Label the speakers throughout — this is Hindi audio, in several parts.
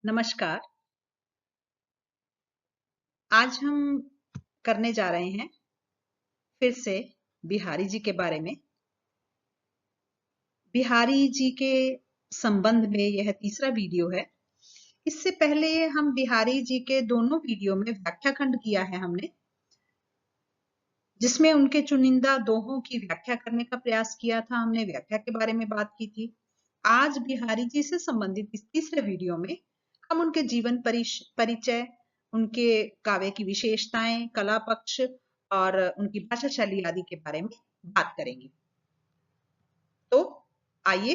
Speaker 1: नमस्कार। आज हम करने जा रहे हैं फिर से बिहारी जी के बारे में। बिहारी जी के संबंध में यह तीसरा वीडियो है। इससे पहले हम बिहारी जी के दोनों वीडियो में व्याख्याखंड किया है हमने, जिसमें उनके चुनिंदा दोहों की व्याख्या करने का प्रयास किया था। हमने व्याख्या के बारे में बात की थी। आज बिहारी जी से संबंधित इस तीसरे वीडियो में हम उनके जीवन परिचय, उनके काव्य की विशेषताएं, कला पक्ष और उनकी भाषा शैली आदि के बारे में बात करेंगे। तो आइए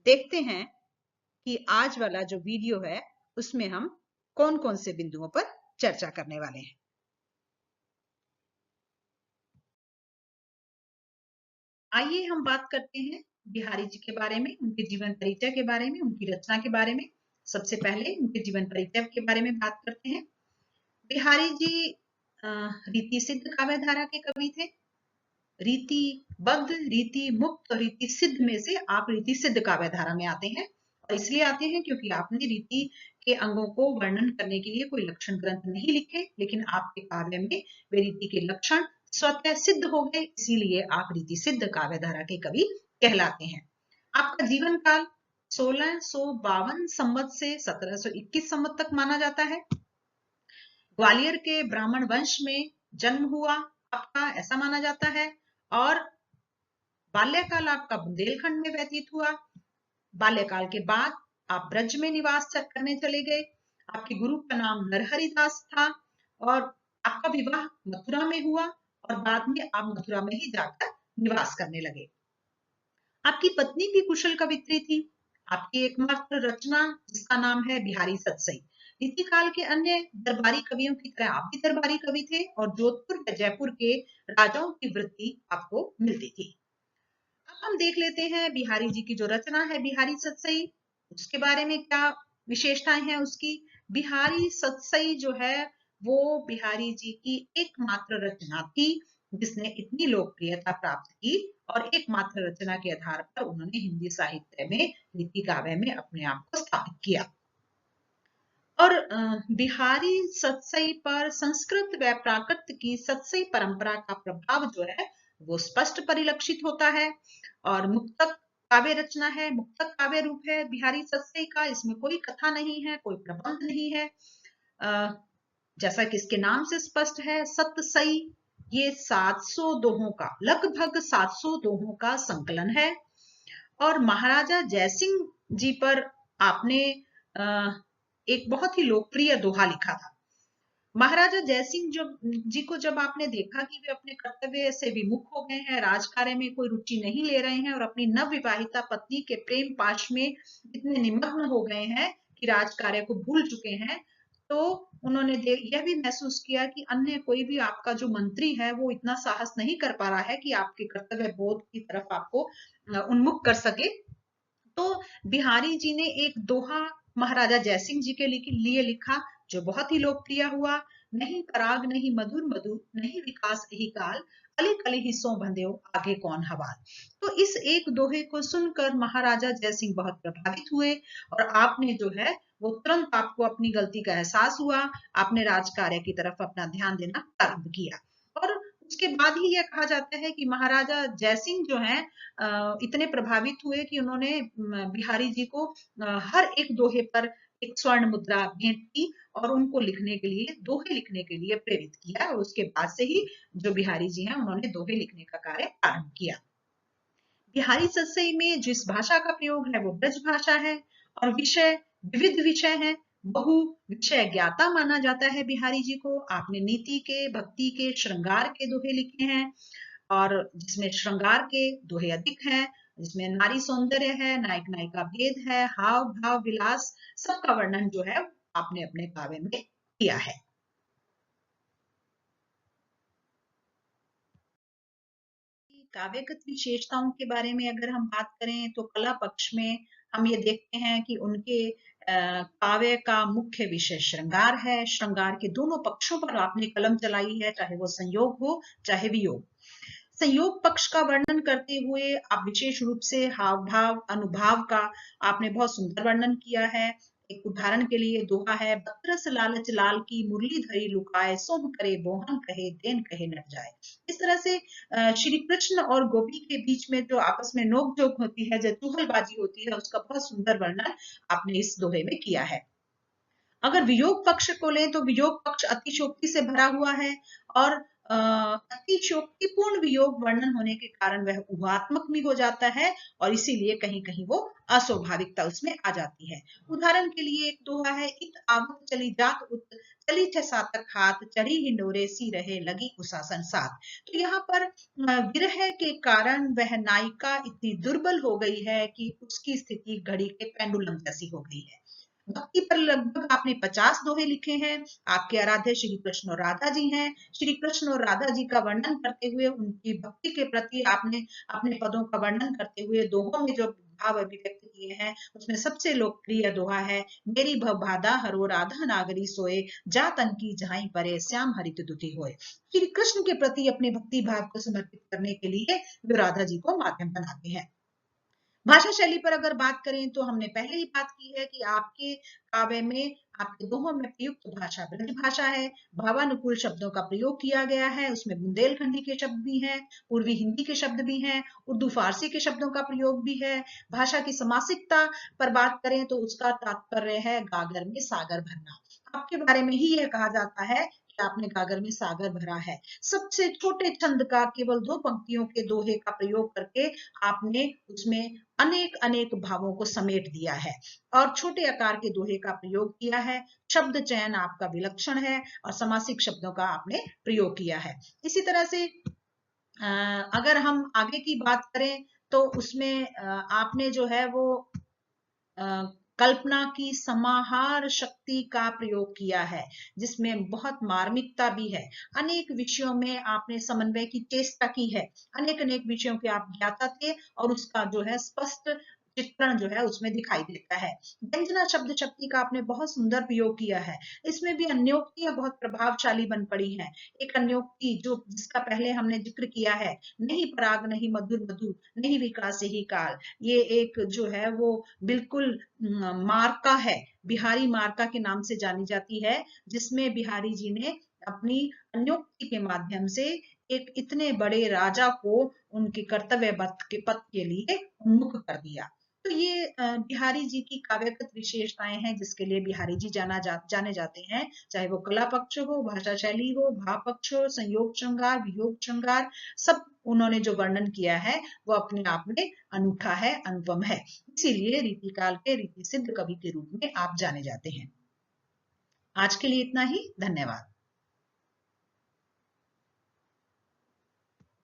Speaker 1: देखते हैं कि आज वाला जो वीडियो है उसमें हम कौन कौन से बिंदुओं पर चर्चा करने वाले हैं। आइए हम बात करते हैं बिहारी जी के बारे में, उनके जीवन परिचय के बारे में, उनकी रचना के बारे में। सबसे पहले उनके जीवन परिचय के बारे में बात करते हैं। बिहारी जी रीति सिद्ध काव्य धारा के कवि थे। रीतिबद्ध, रीति मुक्त और रीति सिद्ध में से आप रीति सिद्ध काव्य धारा में आते हैं, और इसलिए आते हैं क्योंकि आपने रीति के अंगों को वर्णन करने के लिए कोई लक्षण ग्रंथ नहीं लिखे, लेकिन आपके काव्य में वे रीति के लक्षण स्वतः सिद्ध हो गए, इसीलिए आप रीति सिद्ध काव्य धारा के कवि कहलाते हैं। आपका जीवन काल 1652 संवत से 1721 संवत तक माना जाता है। ग्वालियर के ब्राह्मण वंश में जन्म हुआ आपका, ऐसा माना जाता है। और बाल्यकाल आपका बुंदेलखंड में व्यतीत हुआ। बाल्यकाल के बाद आप ब्रज में निवास करने चले गए। आपके गुरु का नाम नरहरिदास था और आपका विवाह मथुरा में हुआ और बाद में आप मथुरा में ही जाकर निवास करने लगे। आपकी पत्नी भी कुशल कवित्री थी। आपकी एकमात्र रचना, जिसका नाम है बिहारी सतसई। रीतिकाल के अन्य दरबारी कवियों की तरह आप भी दरबारी कवि थे और जोधपुर व जयपुर के राजाओं की वृत्ति आपको मिलती थी। अब हम देख लेते हैं बिहारी जी की जो रचना है बिहारी सतसई, उसके बारे में क्या विशेषताएं हैं उसकी। बिहारी सतसई जो है वो बिहारी जी की एकमात्र रचना थी जिसने इतनी लोकप्रियता प्राप्त की, और एकमात्र रचना के आधार पर उन्होंने हिंदी साहित्य में रीति काव्य में अपने आप को स्थापित किया। और बिहारी सतसई पर संस्कृत व प्राकृत की सतसई परंपरा का प्रभाव जो है वो स्पष्ट परिलक्षित होता है। और मुक्तक काव्य रचना है, मुक्तक काव्य रूप है बिहारी सतसई का। इसमें कोई कथा नहीं है, कोई प्रबंध नहीं है। जैसा कि इसके नाम से स्पष्ट है, सतसई ये 700 दोहों का, लगभग 700 दोहों का संकलन है। और महाराजा जयसिंह जी पर आपने एक बहुत ही लोकप्रिय दोहा लिखा था। महाराजा जयसिंह जी को जब आपने देखा कि वे अपने कर्तव्य से विमुख हो गए हैं, राजकार्य में कोई रुचि नहीं ले रहे हैं और अपनी नवविवाहिता पत्नी के प्रेम पाश में इतने निमग्न हो गए हैं कि राजकार्य को भूल चुके हैं, तो उन्होंने यह भी महसूस किया कि अन्य कोई भी आपका जो मंत्री है वो इतना साहस नहीं कर पा रहा है कि आपके कर्तव्य बोध की तरफ आपको उन्मुख कर सके। तो बिहारी जी ने एक दोहा महाराजा जयसिंह जी के लिए लिखा जो बहुत ही लोकप्रिय हुआ। नहीं पराग नहीं मधुर मधु, नहीं विकास यही काल, कली कली हिस्सों बंधे आगे कौन हवाल। तो इस एक दोहे को सुनकर महाराजा जयसिंह बहुत प्रभावित हुए और आपने जो है वो तुरंत, आपको अपनी गलती का एहसास हुआ, आपने राजकार्य की तरफ अपना ध्यान देना प्रारंभ किया। और उसके बाद ही यह कहा जाता है कि महाराजा जयसिंह जो हैं इतने प्रभावित हुए कि उन्होंने बिहारी जी को हर एक दोहे पर एक स्वर्ण मुद्रा भेंट की और उनको लिखने के लिए, दोहे लिखने के लिए प्रेरित किया। और उसके बाद से ही जो बिहारी जी हैं उन्होंने दोहे लिखने का कार्य प्रारंभ किया। बिहारी सतसई में जिस भाषा का प्रयोग है वो ब्रज भाषा है और विषय विविध विषय है। बहु विषय ज्ञाता माना जाता है बिहारी जी को। आपने नीति के, भक्ति के, श्रृंगार के दोहे लिखे हैं, और जिसमें श्रृंगार के दोहे अधिक हैं, जिसमें नारी सौंदर्य है, नायक नायिका भेद है, हाव भाव विलास, सबका वर्णन जो है आपने अपने काव्य में किया है। काव्यगत विशेषताओं के बारे में अगर हम बात करें तो कला पक्ष में हम ये देखते हैं कि उनके काव्य का मुख्य विषय श्रृंगार है। श्रृंगार के दोनों पक्षों पर आपने कलम चलाई है, चाहे वो संयोग हो चाहे वियोग। संयोग पक्ष का वर्णन करते हुए आप विशेष रूप से हाव भाव, अनुभाव का आपने बहुत सुंदर वर्णन किया है। एक उदाहरण के लिए दोहा है, बतरस लालच लाल की मुरली धरी लुकाए, सोम करे बोहन कहे देन कहे नट जाए। इस तरह से श्री कृष्ण और गोपी के बीच में जो आपस में नोक झोंक होती है, जो चुगलबाजी होती है, उसका बहुत सुंदर वर्णन आपने इस दोहे में किया है। अगर वियोग पक्ष को लें तो वियोग पक्ष अतिशयोक्ति से भरा हुआ है और अतिशयोक्तिपूर्ण वियोग वर्णन होने के कारण वह ऊहात्मक भी हो जाता है और इसीलिए कहीं कहीं वो अस्वाभाविकता उसमें आ जाती है। उदाहरण के लिए एक दोहा है, इत आवत चली जात उत चली छ सातक हाथ, चढ़ी हिंडोरे सी रहे लगी उसासन साथ। तो यहाँ पर विरह के कारण वह नायिका इतनी दुर्बल हो गई है कि उसकी स्थिति घड़ी के पेंडुलम जैसी हो गई है। भक्ति पर लगभग आपने 50 दोहे लिखे हैं। आपके आराध्य श्री कृष्ण और राधा जी हैं। श्री कृष्ण और राधा जी का वर्णन करते हुए, उनकी भक्ति के प्रति आपने अपने पदों का वर्णन करते हुए दोहों में जो भाव अभिव्यक्त किए हैं, उसमें सबसे लोकप्रिय दोहा है, मेरी भवबाधा हरो राधा नागरी सोए, जा तन की जहां परे श्याम हरित दुती होए। श्री कृष्ण के प्रति अपने भक्ति भाव को समर्पित करने के लिए वे राधा जी को माध्यम बनाते हैं। भाषा शैली पर अगर बात करें तो हमने पहले ही बात की है कि आपके काव्य में, आपके दोहों में प्रयुक्त भाषा ब्रज भाषा है। भावानुकूल शब्दों का प्रयोग किया गया है, उसमें बुंदेलखंडी के शब्द भी हैं, पूर्वी हिंदी के शब्द भी हैं, उर्दू फारसी के शब्दों का प्रयोग भी है। भाषा की समासिकता पर बात करें तो उसका तात्पर्य है गागर में सागर भरना। आपके बारे में ही यह कहा जाता है कि आपने गागर में सागर भरा है। सबसे छोटे छंद का केवल 2 पंक्तियों के दोहे का प्रयोग करके आपने उसमें अनेक अनेक भावों को समेट दिया है और छोटे आकार के दोहे का प्रयोग किया है। शब्द चयन आपका विलक्षण है और समासिक शब्दों का आपने प्रयोग किया है। इसी तरह से अगर हम आगे की बात करें तो उसमें आपने जो है वो कल्पना की समाहार शक्ति का प्रयोग किया है, जिसमें बहुत मार्मिकता भी है। अनेक विषयों में आपने समन्वय की चेष्टा की है, अनेक अनेक विषयों के आप ज्ञाता थे और उसका जो है स्पष्ट चित्रण जो है उसमें दिखाई देता है। व्यंजना शब्द शक्ति का आपने बहुत सुंदर प्रयोग किया है। इसमें भी अन्योक्तियां बहुत प्रभावशाली बन पड़ी हैं। एक अन्योक्ति जो जिसका पहले हमने जिक्र किया है, नहीं पराग नहीं मधुर मधु नहीं विकास ही काल, ये एक जो है वो बिल्कुल मार्का है, बिहारी मार्का के नाम से जानी जाती है, जिसमें बिहारी जी ने अपनी अन्योक्ति के माध्यम से एक इतने बड़े राजा को उनके कर्तव्य पथ के लिए उन्मुख कर दिया। तो ये बिहारी जी की काव्यगत विशेषताएं हैं जिसके लिए बिहारी जी जाने जाते हैं। चाहे वो कला पक्ष हो, भाषा शैली हो, भाव पक्ष हो, संयोग श्रृंगार, वियोग श्रृंगार, सब उन्होंने जो वर्णन किया है वो अपने आप में अनूठा है, अनुपम है। इसीलिए रीतिकाल के रीति सिद्ध कवि के रूप में आप जाने जाते हैं। आज के लिए इतना ही। धन्यवाद।